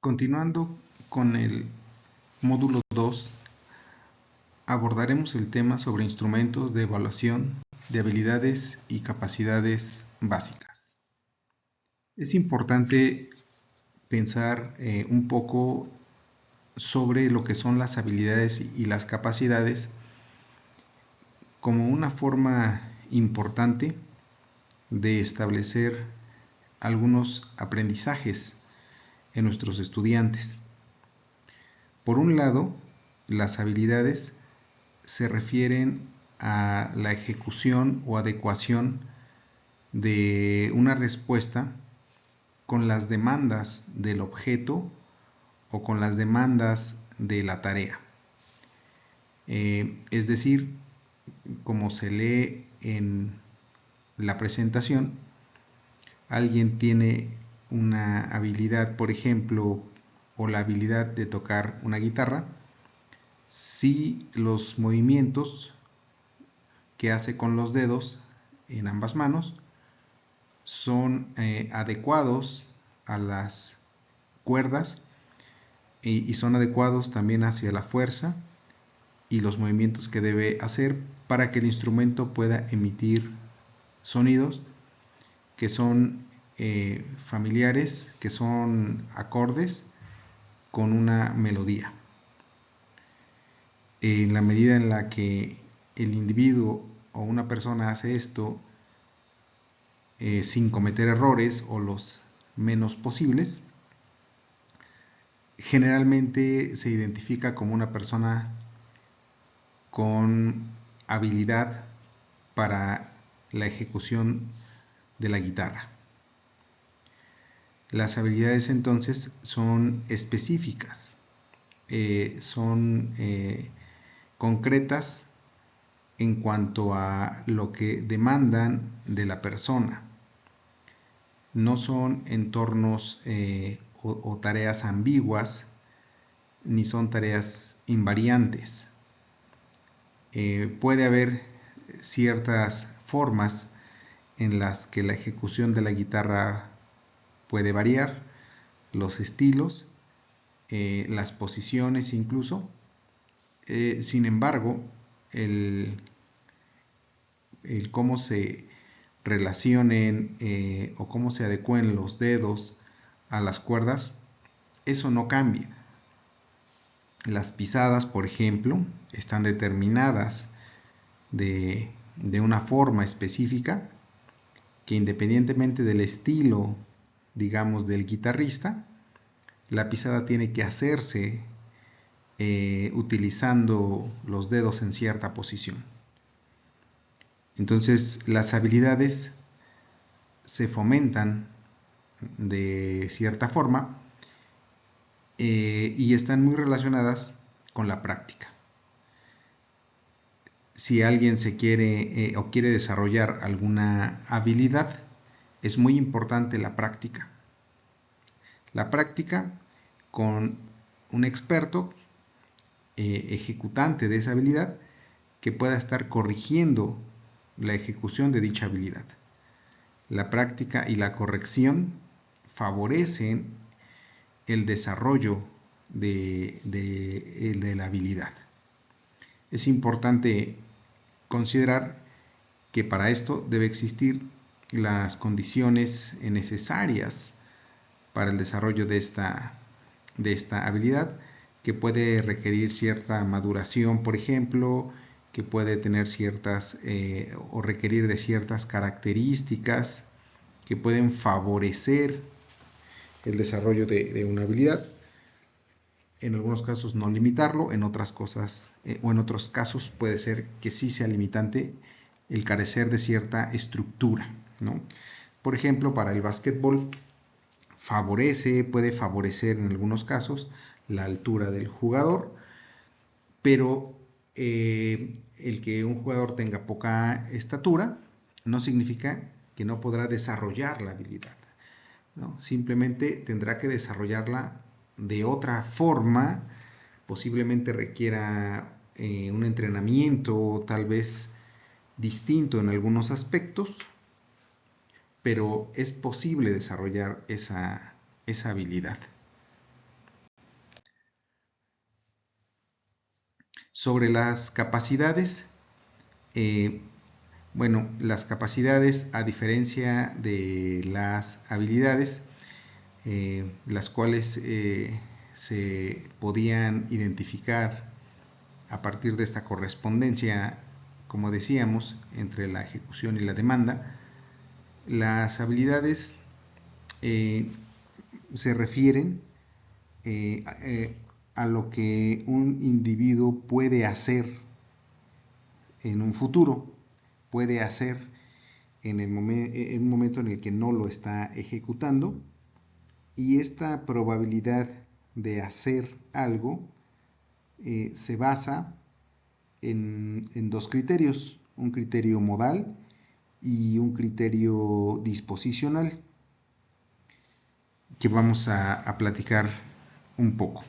Continuando con el módulo 2, abordaremos el tema sobre instrumentos de evaluación de habilidades y capacidades básicas. Es importante pensar un poco sobre lo que son las habilidades y las capacidades como una forma importante de establecer algunos aprendizajes en nuestros estudiantes. Por un lado, las habilidades se refieren a la ejecución o adecuación de una respuesta con las demandas del objeto o con las demandas de la tarea. Es decir, como se lee en la presentación, alguien tiene una habilidad, por ejemplo, o la habilidad de tocar una guitarra, si los movimientos que hace con los dedos en ambas manos son adecuados a las cuerdas y son adecuados también hacia la fuerza y los movimientos que debe hacer para que el instrumento pueda emitir sonidos que son familiares, que son acordes con una melodía. En la medida en la que el individuo o una persona hace esto sin cometer errores o los menos posibles, generalmente se identifica como una persona con habilidad para la ejecución de la guitarra. Las habilidades entonces son específicas, son concretas en cuanto a lo que demandan de la persona. No son entornos o tareas ambiguas, ni son tareas invariantes. Puede haber ciertas formas en las que la ejecución de la guitarra puede variar, los estilos, las posiciones incluso. Sin embargo, el cómo se relacionen o cómo se adecúen los dedos a las cuerdas, eso no cambia. Las pisadas, por ejemplo, están determinadas de una forma específica que, independientemente del estilo, digamos, del guitarrista, la pisada tiene que hacerse utilizando los dedos en cierta posición. Entonces, las habilidades se fomentan de cierta forma y están muy relacionadas con la práctica. Si alguien se quiere o quiere desarrollar alguna habilidad, es muy importante la práctica. La práctica con un experto ejecutante de esa habilidad que pueda estar corrigiendo la ejecución de dicha habilidad. La práctica y la corrección favorecen el desarrollo de la habilidad. Es importante considerar que para esto debe existir las condiciones necesarias para el desarrollo de esta habilidad, que puede requerir cierta maduración, por ejemplo, que puede tener ciertas o requerir de ciertas características que pueden favorecer el desarrollo de una habilidad. En algunos casos no limitarlo, en otras cosas o en otros casos puede ser que sí sea limitante el carecer de cierta estructura, ¿no? Por ejemplo, para el básquetbol puede favorecer en algunos casos la altura del jugador, pero el que un jugador tenga poca estatura no significa que no podrá desarrollar la habilidad, ¿no? Simplemente tendrá que desarrollarla de otra forma, posiblemente requiera un entrenamiento tal vez distinto en algunos aspectos, pero es posible desarrollar esa habilidad. Sobre las capacidades, bueno, las capacidades, a diferencia de las habilidades, las cuales se podían identificar a partir de esta correspondencia, como decíamos, entre la ejecución y la demanda, las habilidades se refieren a lo que un individuo puede hacer en un futuro, puede hacer en un momento en el que no lo está ejecutando, y esta probabilidad de hacer algo se basa en dos criterios, un criterio modal y un criterio disposicional, que vamos a platicar un poco.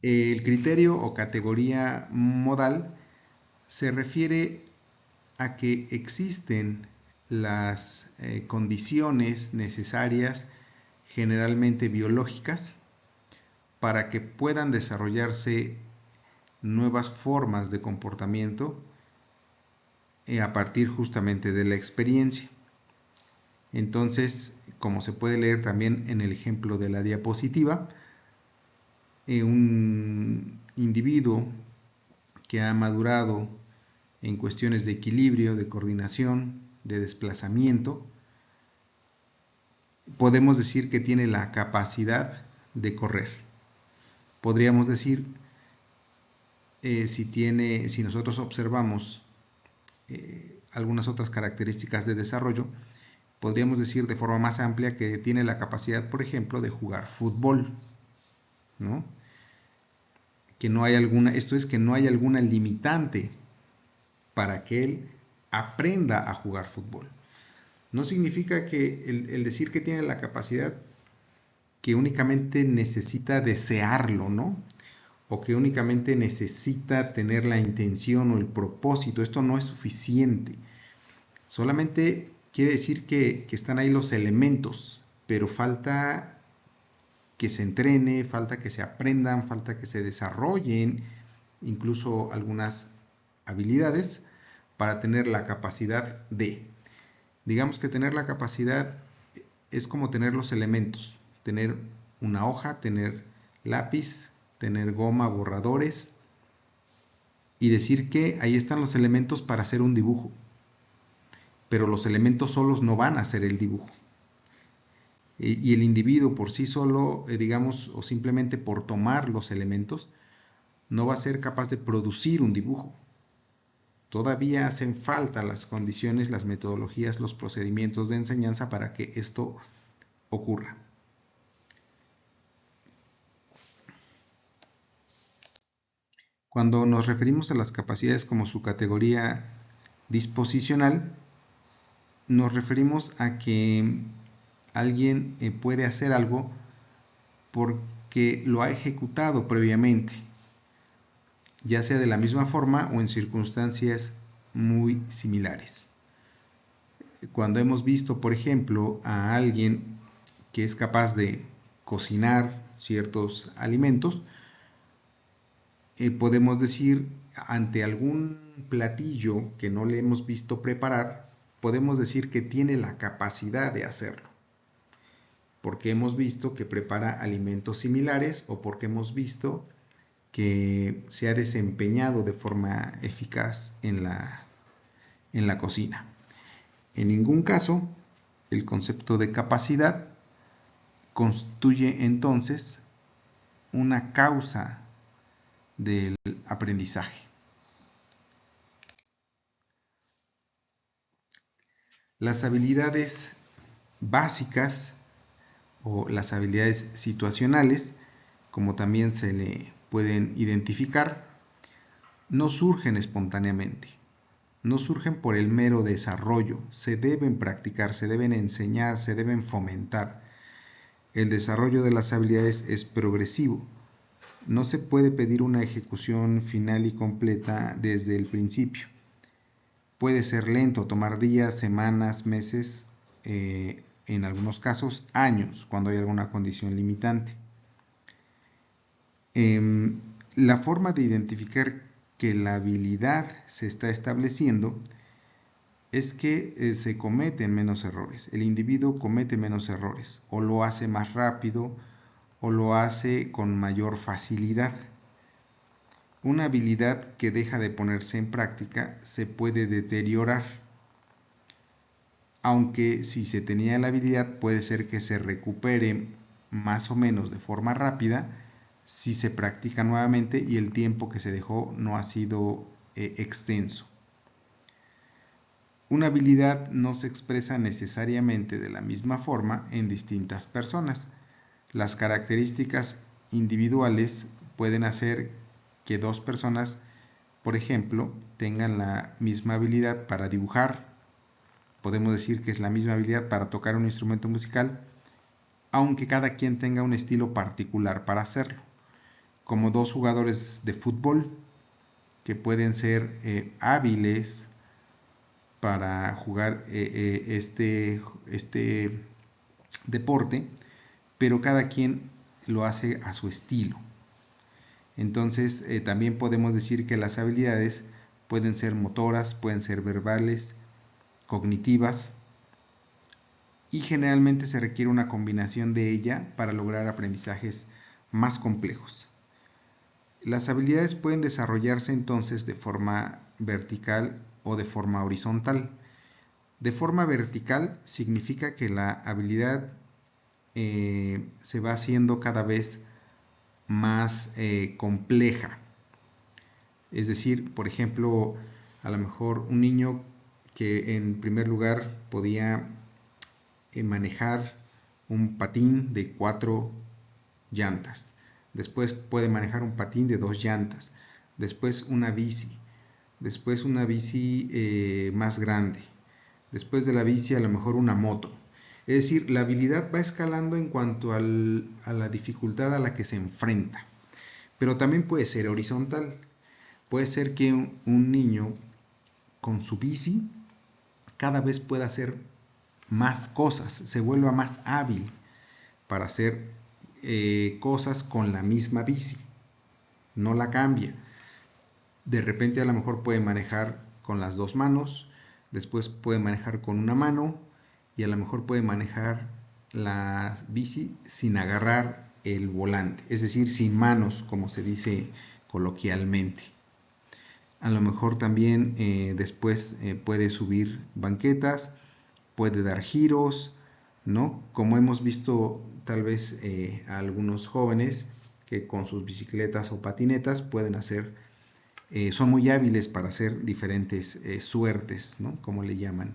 El criterio o categoría modal se refiere a que existen las condiciones necesarias, generalmente biológicas, para que puedan desarrollarse nuevas formas de comportamiento a partir justamente de la experiencia. Entonces, como se puede leer también en el ejemplo de la diapositiva, un individuo que ha madurado en cuestiones de equilibrio, de coordinación, de desplazamiento, podemos decir que tiene la capacidad de correr. Podríamos decir, si nosotros observamos algunas otras características de desarrollo, podríamos decir de forma más amplia que tiene la capacidad, por ejemplo, de jugar fútbol, ¿no? Que no hay alguna limitante para que él aprenda a jugar fútbol. No significa que el decir que tiene la capacidad, que únicamente necesita desearlo, ¿no? O que únicamente necesita tener la intención o el propósito. Esto no es suficiente. Solamente quiere decir que están ahí los elementos, pero falta que se entrene, falta que se aprendan, falta que se desarrollen incluso algunas habilidades para tener la capacidad de. Digamos que tener la capacidad es como tener los elementos, tener una hoja, tener lápiz, tener goma, borradores, y decir que ahí están los elementos para hacer un dibujo. Pero los elementos solos no van a hacer el dibujo. Y el individuo por sí solo, digamos, o simplemente por tomar los elementos, no va a ser capaz de producir un dibujo. Todavía hacen falta las condiciones, las metodologías, los procedimientos de enseñanza para que esto ocurra. Cuando nos referimos a las capacidades como su categoría disposicional, nos referimos a que alguien puede hacer algo porque lo ha ejecutado previamente, ya sea de la misma forma o en circunstancias muy similares. Cuando hemos visto, por ejemplo, a alguien que es capaz de cocinar ciertos alimentos, podemos decir, ante algún platillo que no le hemos visto preparar, podemos decir que tiene la capacidad de hacerlo, porque hemos visto que prepara alimentos similares o porque hemos visto que se ha desempeñado de forma eficaz en la cocina. En ningún caso, el concepto de capacidad constituye entonces una causa del aprendizaje. Las habilidades básicas o las habilidades situacionales, como también se le pueden identificar, no surgen espontáneamente, no surgen por el mero desarrollo, se deben practicar, se deben enseñar, se deben fomentar. El desarrollo de las habilidades es progresivo. No se puede pedir una ejecución final y completa desde el principio. Puede ser lento, tomar días, semanas, meses, en algunos casos años, cuando hay alguna condición limitante. La forma de identificar que la habilidad se está estableciendo es que se cometen menos errores. El individuo comete menos errores, o lo hace más rápido, o lo hace con mayor facilidad. Una habilidad que deja de ponerse en práctica se puede deteriorar, aunque si se tenía la habilidad puede ser que se recupere más o menos de forma rápida si se practica nuevamente y el tiempo que se dejó no ha sido extenso. Una habilidad no se expresa necesariamente de la misma forma en distintas personas. Las características individuales pueden hacer que dos personas, por ejemplo, tengan la misma habilidad para dibujar. Podemos decir que es la misma habilidad para tocar un instrumento musical, aunque cada quien tenga un estilo particular para hacerlo. Como dos jugadores de fútbol que pueden ser hábiles para jugar este deporte, pero cada quien lo hace a su estilo. Entonces también podemos decir que las habilidades pueden ser motoras, pueden ser verbales, cognitivas, y generalmente se requiere una combinación de ella para lograr aprendizajes más complejos. Las habilidades pueden desarrollarse entonces de forma vertical o de forma horizontal. De forma vertical significa que la habilidad se va haciendo cada vez más compleja. Es decir, por ejemplo, a lo mejor un niño que en primer lugar podía manejar un patín de 4 llantas. Después puede manejar un patín de 2 llantas. Después una bici. Después una bici más grande. Después de la bici a lo mejor una moto. Es decir, la habilidad va escalando en cuanto a la dificultad a la que se enfrenta. Pero también puede ser horizontal. Puede ser que un niño con su bici cada vez pueda hacer más cosas, se vuelva más hábil para hacer cosas con la misma bici, no la cambia. De repente a lo mejor puede manejar con las dos manos, después puede manejar con una mano y a lo mejor puede manejar la bici sin agarrar el volante, es decir, sin manos, como se dice coloquialmente. A lo mejor también después puede subir banquetas, puede dar giros, ¿no? Como hemos visto tal vez a algunos jóvenes que con sus bicicletas o patinetas pueden hacer, son muy hábiles para hacer diferentes suertes, ¿no? Como le llaman.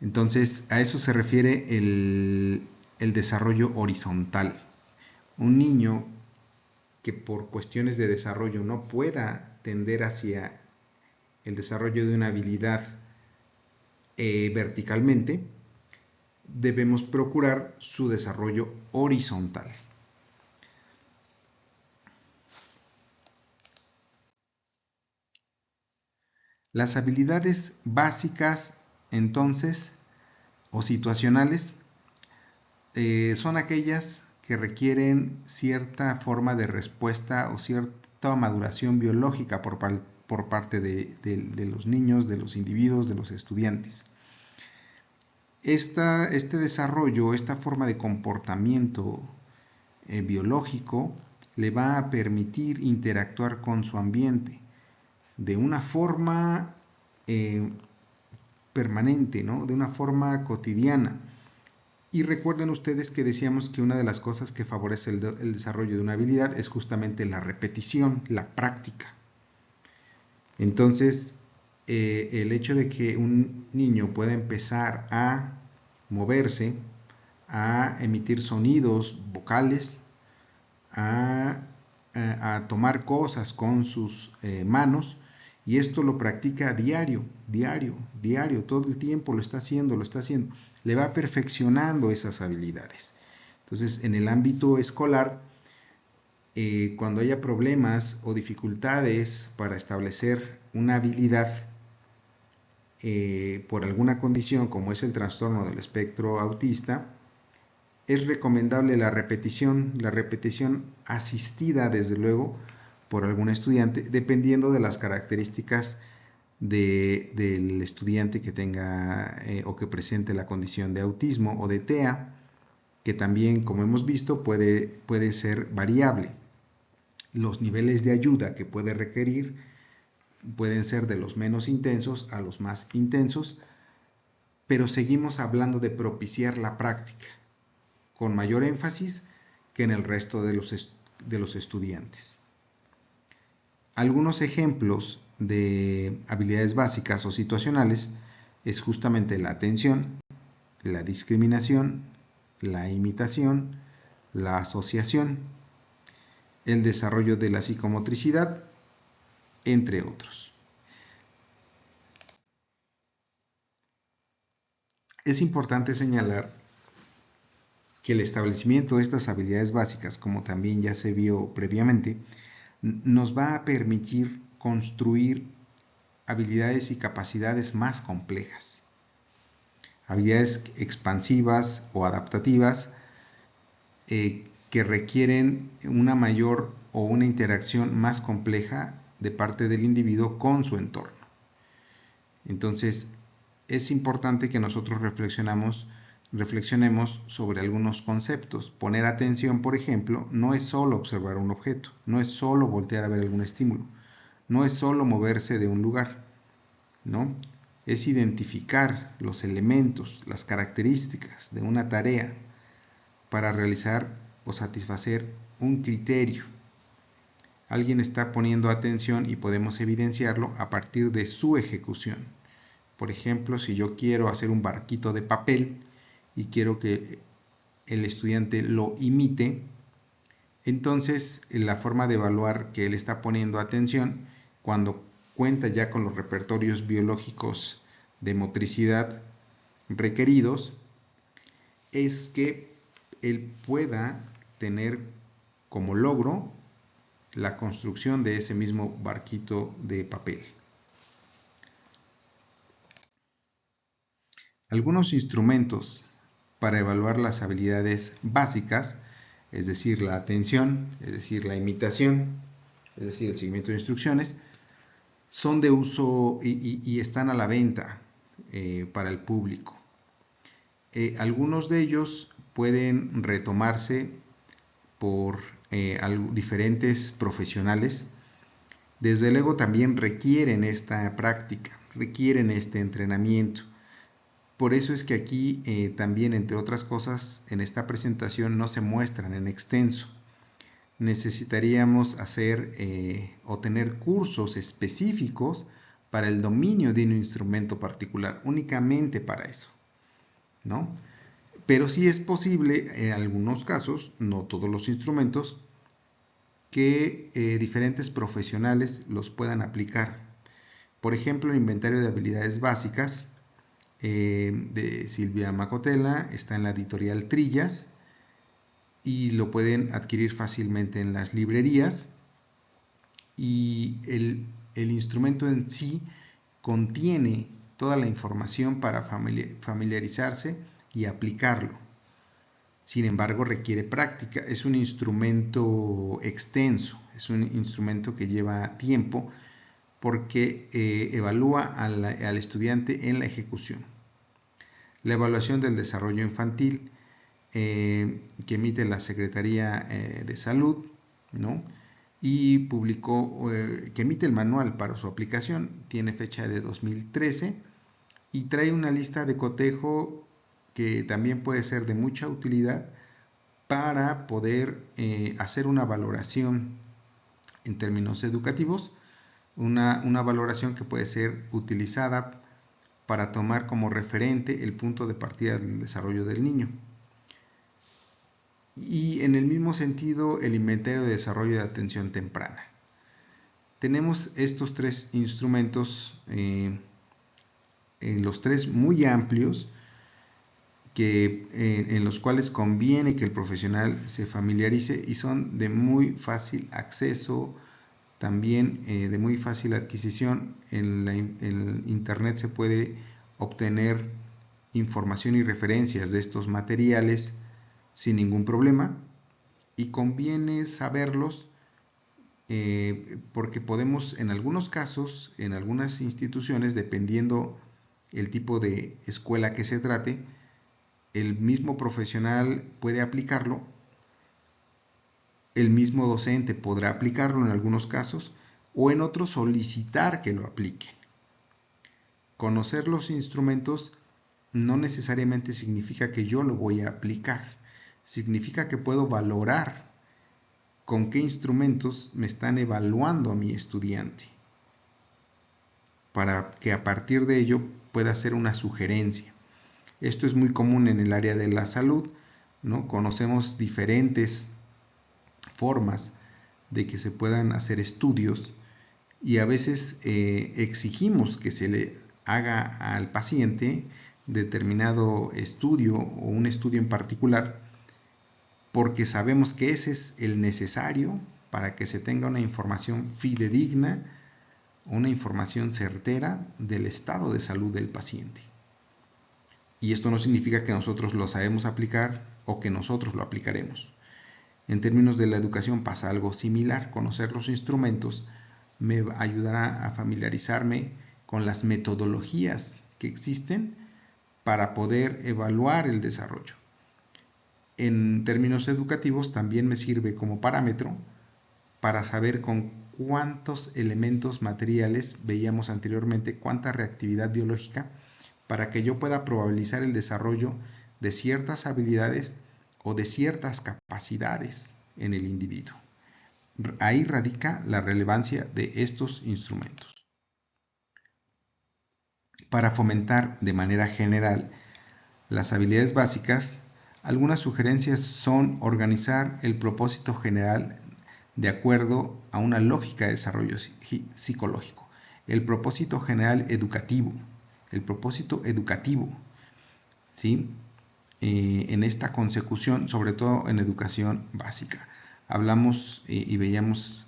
Entonces a eso se refiere el desarrollo horizontal. Un niño que por cuestiones de desarrollo no pueda tender hacia el desarrollo de una habilidad verticalmente, debemos procurar su desarrollo horizontal. Las habilidades básicas, entonces, o situacionales, son aquellas que requieren cierta forma de respuesta o cierta maduración biológica por parte de los niños, de los individuos, de los estudiantes. Este desarrollo, esta forma de comportamiento biológico le va a permitir interactuar con su ambiente de una forma permanente, ¿no? De una forma cotidiana. Y recuerden ustedes que decíamos que una de las cosas que favorece el desarrollo de una habilidad es justamente la repetición, la práctica. Entonces, el hecho de que un niño pueda empezar a moverse, a emitir sonidos vocales, a tomar cosas con sus manos, y esto lo practica diario, todo el tiempo lo está haciendo, le va perfeccionando esas habilidades. Entonces, en el ámbito escolar, cuando haya problemas o dificultades para establecer una habilidad por alguna condición como es el trastorno del espectro autista, Es recomendable la repetición asistida, desde luego, por algún estudiante, dependiendo de las características del estudiante que tenga o que presente la condición de autismo o de TEA, que también, como hemos visto, puede ser variable. Los niveles de ayuda que puede requerir pueden ser de los menos intensos a los más intensos, pero seguimos hablando de propiciar la práctica, con mayor énfasis que en el resto de los estudiantes. Algunos ejemplos de habilidades básicas o situacionales es justamente la atención, la discriminación, la imitación, la asociación, el desarrollo de la psicomotricidad, entre otros. Es importante señalar que el establecimiento de estas habilidades básicas, como también ya se vio previamente, nos va a permitir construir habilidades y capacidades más complejas. Habilidades expansivas o adaptativas que requieren una mayor o una interacción más compleja de parte del individuo con su entorno. Entonces, es importante que nosotros reflexionemos sobre algunos conceptos. Poner atención, por ejemplo, no es solo observar un objeto, no es solo voltear a ver algún estímulo, no es solo moverse de un lugar, ¿no? Es identificar los elementos, las características de una tarea para realizar o satisfacer un criterio. Alguien está poniendo atención y podemos evidenciarlo a partir de su ejecución. Por ejemplo, si yo quiero hacer un barquito de papel y quiero que el estudiante lo imite, entonces la forma de evaluar que él está poniendo atención, cuando cuenta ya con los repertorios biológicos de motricidad requeridos, es que él pueda tener como logro la construcción de ese mismo barquito de papel. Algunos instrumentos para evaluar las habilidades básicas, es decir, la atención, es decir, la imitación, es decir, el seguimiento de instrucciones, son de uso y están a la venta para el público. Algunos de ellos pueden retomarse por diferentes profesionales. Desde luego también requieren esta práctica, requieren este entrenamiento. Por eso es que aquí también, entre otras cosas, en esta presentación no se muestran en extenso. Necesitaríamos hacer o tener cursos específicos para el dominio de un instrumento particular, únicamente para eso, ¿no? Pero sí es posible, en algunos casos, no todos los instrumentos, que diferentes profesionales los puedan aplicar. Por ejemplo, el inventario de habilidades básicas de Silvia Macotela está en la editorial Trillas y lo pueden adquirir fácilmente en las librerías, y el instrumento en sí contiene toda la información para familiarizarse y aplicarlo. Sin embargo, requiere práctica. Es un instrumento extenso, es un instrumento que lleva tiempo porque evalúa al estudiante en la ejecución. La evaluación del desarrollo infantil que emite la Secretaría de Salud, ¿no? Y publicó, que emite el manual para su aplicación, tiene fecha de 2013 y trae una lista de cotejo que también puede ser de mucha utilidad para poder hacer una valoración en términos educativos, una valoración que puede ser utilizada para tomar como referente el punto de partida del desarrollo del niño. Y en el mismo sentido, el inventario de desarrollo de atención temprana. Tenemos estos tres instrumentos, los tres muy amplios, en los cuales conviene que el profesional se familiarice y son de muy fácil acceso, también de muy fácil adquisición. En internet se puede obtener información y referencias de estos materiales sin ningún problema, y conviene saberlos porque podemos, en algunos casos, en algunas instituciones, dependiendo el tipo de escuela que se trate, el mismo profesional puede aplicarlo, el mismo docente podrá aplicarlo en algunos casos, o en otros solicitar que lo apliquen. Conocer los instrumentos no necesariamente significa que yo lo voy a aplicar, significa que puedo valorar con qué instrumentos me están evaluando a mi estudiante, para que a partir de ello pueda hacer una sugerencia. Esto es muy común en el área de la salud, ¿no? Conocemos diferentes formas de que se puedan hacer estudios y a veces exigimos que se le haga al paciente determinado estudio o un estudio en particular porque sabemos que ese es el necesario para que se tenga una información fidedigna, una información certera del estado de salud del paciente. Y esto no significa que nosotros lo sabemos aplicar o que nosotros lo aplicaremos. En términos de la educación pasa algo similar. Conocer los instrumentos me ayudará a familiarizarme con las metodologías que existen para poder evaluar el desarrollo. En términos educativos también me sirve como parámetro para saber con cuántos elementos materiales veíamos anteriormente, cuánta reactividad biológica, para que yo pueda probabilizar el desarrollo de ciertas habilidades o de ciertas capacidades en el individuo. Ahí radica la relevancia de estos instrumentos. Para fomentar de manera general las habilidades básicas, algunas sugerencias son organizar el propósito general de acuerdo a una lógica de desarrollo psicológico. El propósito general educativo. El propósito educativo, ¿sí? En esta consecución, sobre todo en educación básica. Hablamos y veíamos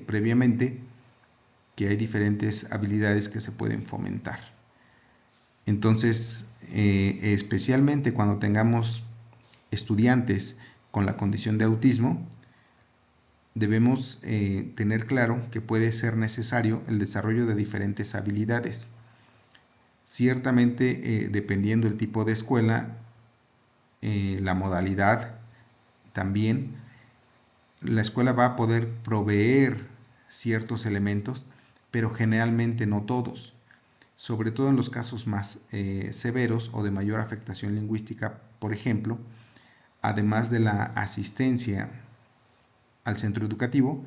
previamente que hay diferentes habilidades que se pueden fomentar. Entonces, especialmente cuando tengamos estudiantes con la condición de autismo, debemos tener claro que puede ser necesario el desarrollo de diferentes habilidades. Ciertamente, dependiendo del tipo de escuela, la modalidad también, la escuela va a poder proveer ciertos elementos, pero generalmente no todos. Sobre todo en los casos más severos o de mayor afectación lingüística, por ejemplo, además de la asistencia al centro educativo,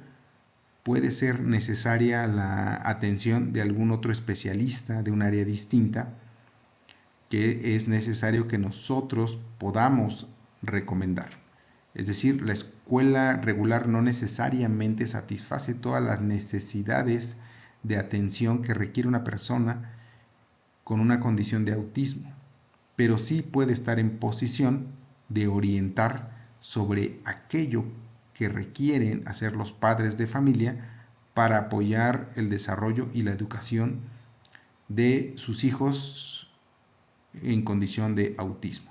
puede ser necesaria la atención de algún otro especialista de un área distinta que es necesario que nosotros podamos recomendar. Es decir, la escuela regular no necesariamente satisface todas las necesidades de atención que requiere una persona con una condición de autismo, pero sí puede estar en posición de orientar sobre aquello que requieren hacer los padres de familia para apoyar el desarrollo y la educación de sus hijos en condición de autismo.